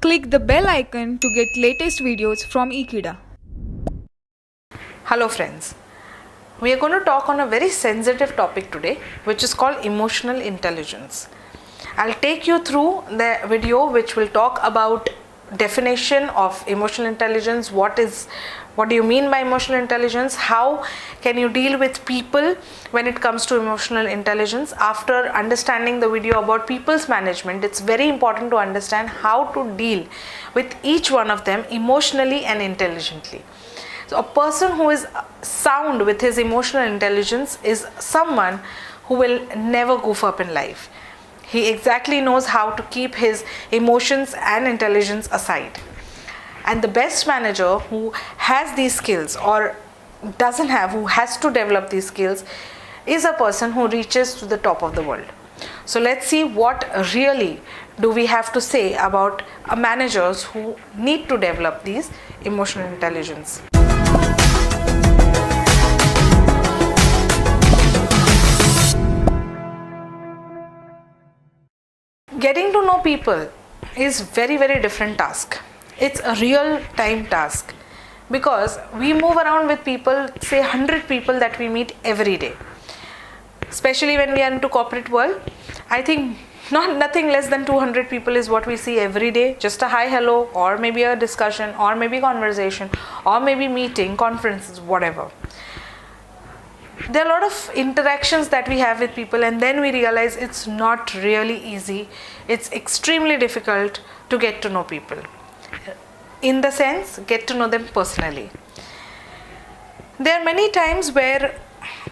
Click the bell icon to get latest videos from Ekeeda. Hello friends, we are going to talk on a very sensitive topic today, which is called emotional intelligence. I'll take you through the video which will talk about definition of emotional intelligence, what do you mean by emotional intelligence, how can you deal with people when it comes to emotional intelligence. After understanding the video about people's management, it's very important to understand how to deal with each one of them emotionally and intelligently. So a person who is sound with his emotional intelligence is someone who will never goof up in life. He exactly knows how to keep his emotions and intelligence aside. And the best manager who has these skills or doesn't have, who has to develop these skills, is a person who reaches to the top of the world. So let's see what really do we have to say about managers who need to develop these emotional intelligence. Getting to know people is very different task. It's a real time task because we move around with people, say 100 people that we meet every day. Especially when we are into corporate world, I think nothing less than 200 people is what we see every day. Just a hi, hello, or maybe a discussion, or maybe conversation, or maybe meeting, conferences, whatever. There are a lot of interactions that we have with people, and then we realize it's not really easy. It's extremely difficult to get to know people. In the sense, get to know them personally. There are many times where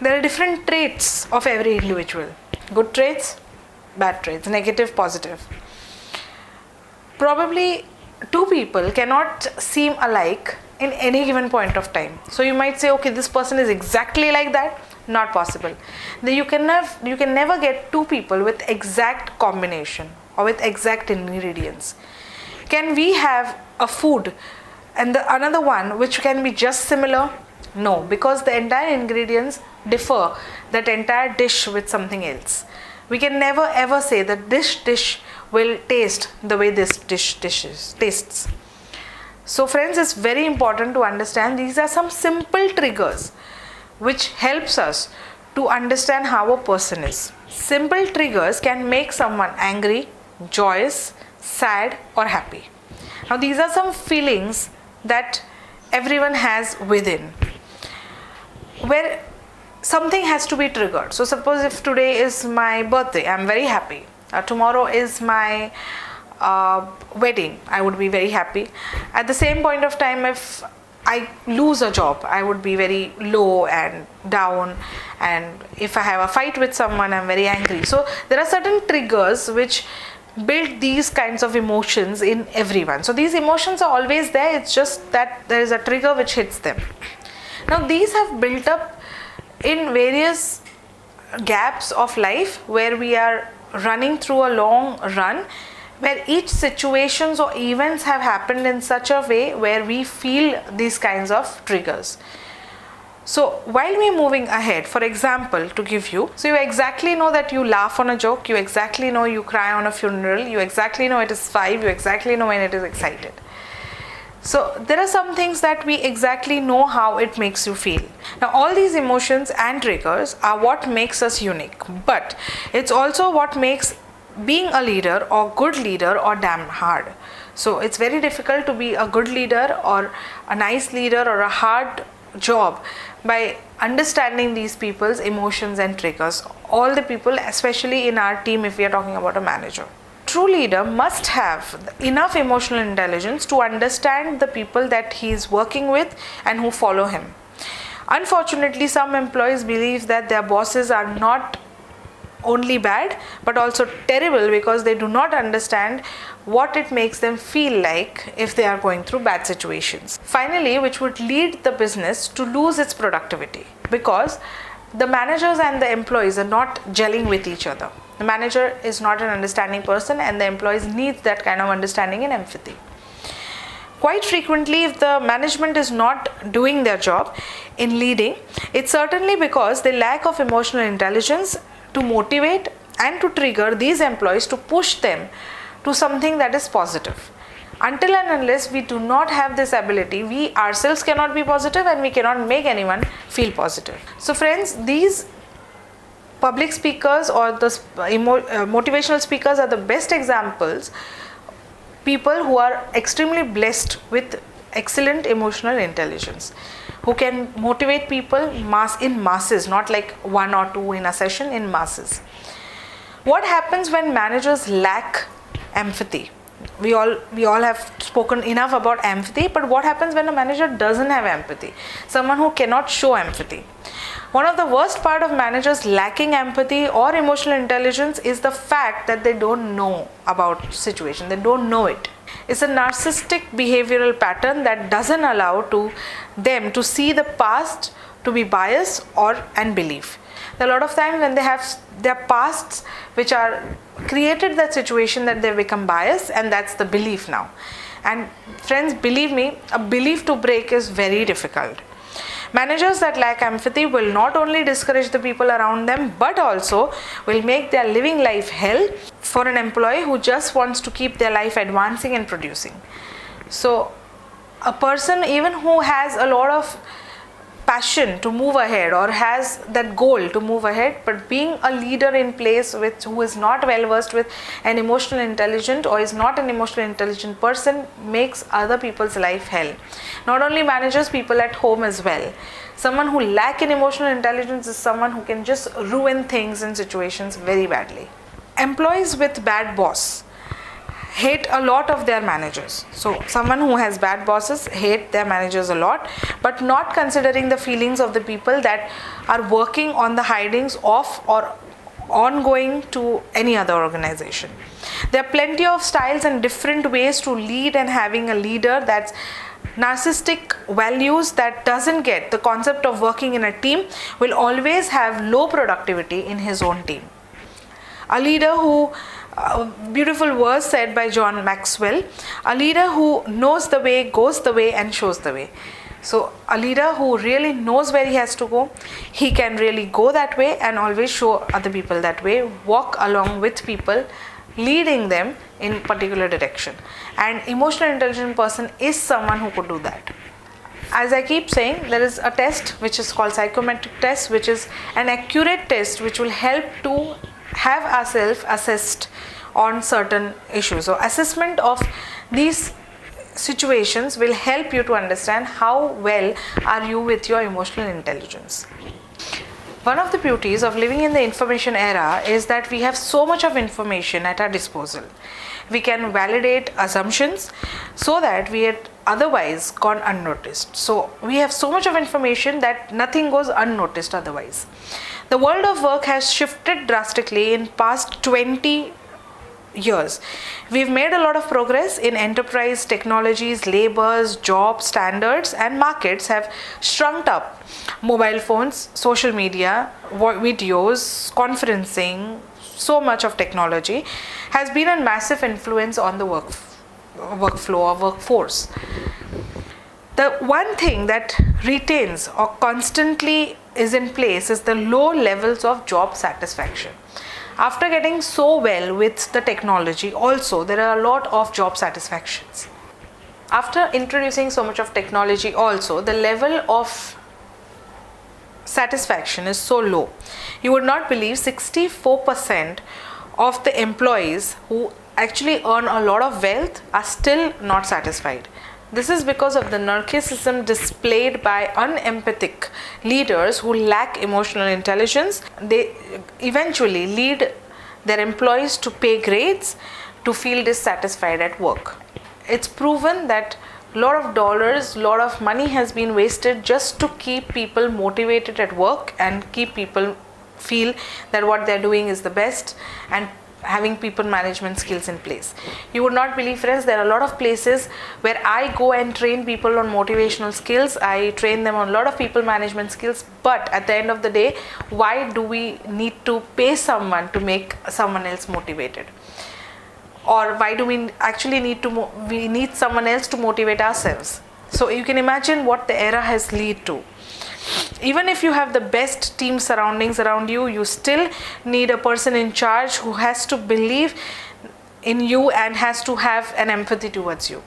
there are different traits of every individual. Good traits, bad traits, negative, positive. Probably two people cannot seem alike in any given point of time. So you might say, okay, this person is exactly like that. Not possible. You can never get two people with exact combination or with exact ingredients. Can we have a food and another one which can be just similar? No, because the entire ingredients differ that entire dish with something else. We can never ever say that this dish will taste the way this dish tastes. So friends, it's very important to understand these are some simple triggers which helps us to understand how a person is. Simple triggers can make someone angry, joyous, sad or happy. Now these are some feelings that everyone has within, where something has to be triggered. So suppose if today is my birthday, I'm very happy. Tomorrow is my wedding, I would be very happy. At the same point of time, if I lose a job, I would be very low and down, and if I have a fight with someone, I'm very angry. So there are certain triggers which build these kinds of emotions in everyone. So these emotions are always there, it's just that there is a trigger which hits them. Now these have built up in various gaps of life where we are running through a long run, where each situations or events have happened in such a way where we feel these kinds of triggers. So while we're moving ahead, for example, to give you, so you exactly know that you laugh on a joke, you exactly know you cry on a funeral, you exactly know it is 5, you exactly know when it is excited. So there are some things that we exactly know how it makes you feel. Now all these emotions and triggers are what makes us unique, but it's also what makes being a leader or good leader or damn hard. So it's very difficult to be a good leader or a nice leader or a hard job by understanding these people's emotions and triggers. All the people, especially in our team if we are talking about a manager. True leader must have enough emotional intelligence to understand the people that he is working with and who follow him. Unfortunately, some employees believe that their bosses are not only bad but also terrible because they do not understand what it makes them feel like if they are going through bad situations. Finally, which would lead the business to lose its productivity because the managers and the employees are not gelling with each other. The manager is not an understanding person and the employees need that kind of understanding and empathy. Quite frequently, if the management is not doing their job in leading, it's certainly because they lack of emotional intelligence to motivate and to trigger these employees to push them to something that is positive. Until and unless we do not have this ability, we ourselves cannot be positive and we cannot make anyone feel positive. So friends, these public speakers or the motivational speakers are the best examples. People who are extremely blessed with excellent emotional intelligence, who can motivate people in masses, not like one or two in a session, in masses. What happens when managers lack empathy? We all have spoken enough about empathy, but what happens when a manager doesn't have empathy? Someone who cannot show empathy. One of the worst part of managers lacking empathy or emotional intelligence is the fact that they don't know about situation. They don't know it. It's a narcissistic behavioral pattern that doesn't allow them to see the past to be biased and believe. A lot of times when they have their pasts which are created that situation that they become biased, and that's the belief now. And friends, believe me, a belief to break is very difficult. Managers that lack empathy will not only discourage the people around them, but also will make their living life hell for an employee who just wants to keep their life advancing and producing. So a person even who has a lot of passion to move ahead or has that goal to move ahead, but being a leader in place who is not well versed with an emotional intelligent or is not an emotional intelligent person makes other people's life hell. Not only managers, people at home as well. Someone who lack in emotional intelligence is someone who can just ruin things and situations very badly. Employees with bad boss hate a lot of their managers. So someone who has bad bosses hate their managers a lot, but not considering the feelings of the people that are working on the hidings of or ongoing to any other organization. There are plenty of styles and different ways to lead, and having a leader that's narcissistic values that doesn't get the concept of working in a team will always have low productivity in his own team. A leader who beautiful verse said by John Maxwell, a leader who knows the way, goes the way and shows the way. So a leader who really knows where he has to go, he can really go that way and always show other people that way, walk along with people, leading them in particular direction. And emotional intelligent person is someone who could do that. As I keep saying, there is a test which is called psychometric test, which is an accurate test which will help to have ourselves assessed on certain issues. So assessment of these situations will help you to understand how well are you with your emotional intelligence. One of the beauties of living in the information era is that we have so much of information at our disposal. We can validate assumptions so that we had otherwise gone unnoticed. So we have so much of information that nothing goes unnoticed otherwise. The world of work has shifted drastically in past 20 years. We've made a lot of progress in enterprise technologies, labors, jobs, standards, and markets have shrunk up. Mobile phones, social media, videos, conferencing, so much of technology has been a massive influence on the workflow or workforce. The one thing that retains or constantly is in place is the low levels of job satisfaction. After getting so well with the technology, also there are a lot of job satisfactions. After introducing so much of technology, also the level of satisfaction is so low. You would not believe 64% of the employees who actually earn a lot of wealth are still not satisfied. This is because of the narcissism displayed by unempathic leaders who lack emotional intelligence. They eventually lead their employees to pay grades to feel dissatisfied at work. It's proven that a lot of dollars, a lot of money has been wasted just to keep people motivated at work and keep people feel that what they're doing is the best and having people management skills in place. You would not believe, friends, there are a lot of places where I go and train people on motivational skills. I train them on a lot of people management skills, but at the end of the day, why do we need to pay someone to make someone else motivated? Or why do we actually need someone else to motivate ourselves? So you can imagine what the era has led to. Even if you have the best team surroundings around you, you still need a person in charge who has to believe in you and has to have an empathy towards you.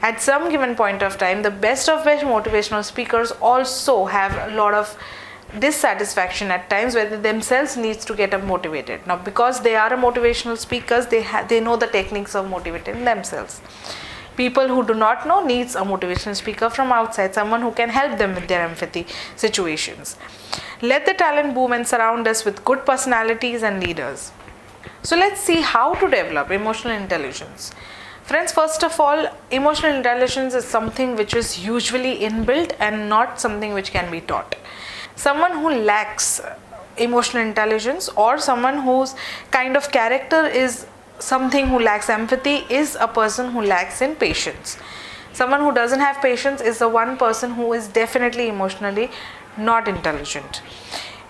At some given point of time, the best of best motivational speakers also have a lot of dissatisfaction at times where they themselves needs to get motivated. Now, because they are a motivational speakers, they know the techniques of motivating themselves. People who do not know needs a motivational speaker from outside, someone who can help them with their empathy situations. Let the talent boom and surround us with good personalities and leaders. So let's see how to develop emotional intelligence. Friends, first of all, emotional intelligence is something which is usually inbuilt and not something which can be taught. Someone who lacks emotional intelligence or someone whose kind of character is something who lacks empathy is a person who lacks in patience. Someone who doesn't have patience is the one person who is definitely emotionally not intelligent.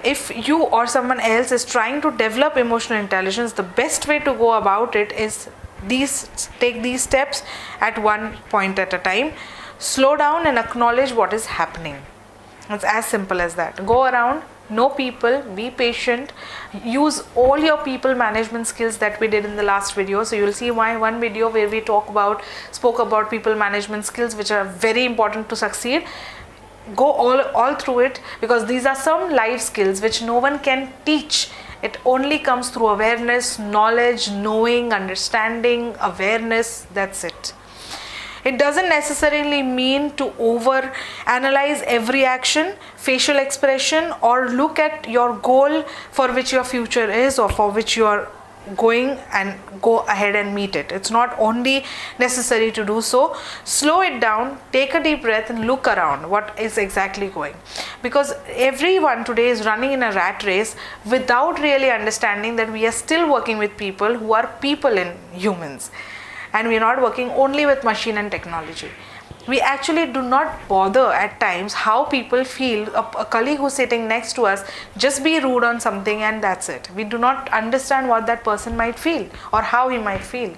If you or someone else is trying to develop emotional intelligence, the best way to go about it is take these steps at one point at a time. Slow down and acknowledge what is happening. It's as simple as that. Go around, know people, be patient, use all your people management skills that we did in the last video. So you'll see one video where we spoke about people management skills, which are very important to succeed. Go all through it, because these are some life skills which no one can teach. It only comes through awareness, knowledge, knowing, understanding, awareness. That's it. It doesn't necessarily mean to over analyze every action, facial expression, or look at your goal for which your future is or for which you are going, and go ahead and meet it. It's not only necessary to do so. Slow it down, take a deep breath and look around what is exactly going, because everyone today is running in a rat race without really understanding that we are still working with people who are people in humans, and we are not working only with machine and technology. We actually do not bother at times how people feel. A colleague who's sitting next to us, just be rude on something and that's it. We do not understand what that person might feel or how he might feel.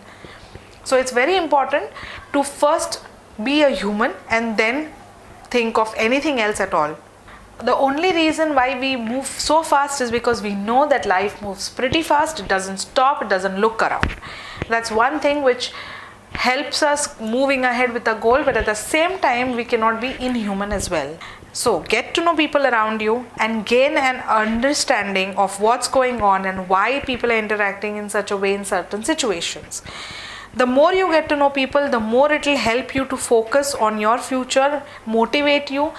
So it's very important to first be a human and then think of anything else at all. The only reason why we move so fast is because we know that life moves pretty fast. It doesn't stop, it doesn't look around. That's one thing which helps us moving ahead with a goal, but at the same time we cannot be inhuman as well. So get to know people around you and gain an understanding of what's going on and why people are interacting in such a way in certain situations. The more you get to know people, the more it will help you to focus on your future, motivate you,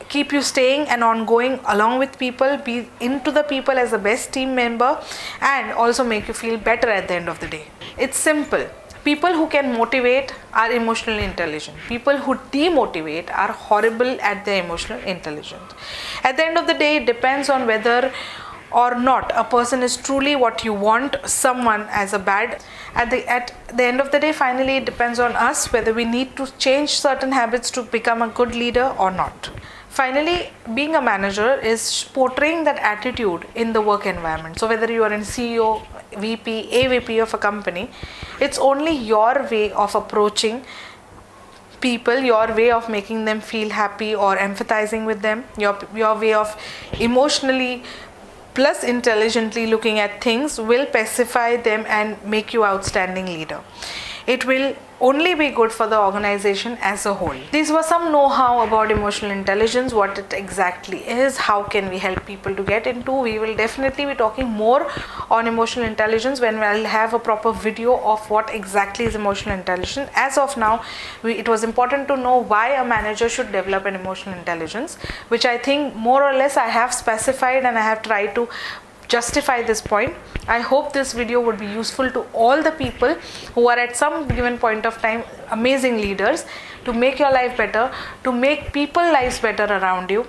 keep you staying and ongoing along with people, be into the people as the best team member, and also make you feel better at the end of the day. It's simple. People who can motivate are emotionally intelligent. People who demotivate are horrible at their emotional intelligence. At the end of the day, it depends on whether or not a person is truly what you want someone as a bad. At the end of the day, finally, it depends on us whether we need to change certain habits to become a good leader or not. Finally, being a manager is portraying that attitude in the work environment. So whether you are in CEO, VP, AVP of a company, it's only your way of approaching people, your way of making them feel happy or empathizing with them, your way of emotionally plus intelligently looking at things will pacify them and make you outstanding leader. It will only be good for the organization as a whole. These were some know-how about emotional intelligence, what it exactly is, how can we help people to get into. We will definitely be talking more on emotional intelligence when I'll have a proper video of what exactly is emotional intelligence. As of now, it was important to know why a manager should develop an emotional intelligence, which I think more or less I have specified and I have tried to justify this point. I hope this video would be useful to all the people who are at some given point of time amazing leaders, to make your life better, to make people's lives better around you.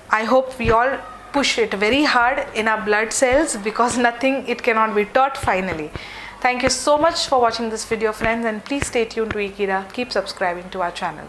I hope we all push it very hard in our blood cells, because it cannot be taught finally. Thank you so much for watching this video, friends, and please stay tuned to Ekeeda. Keep subscribing to our channel.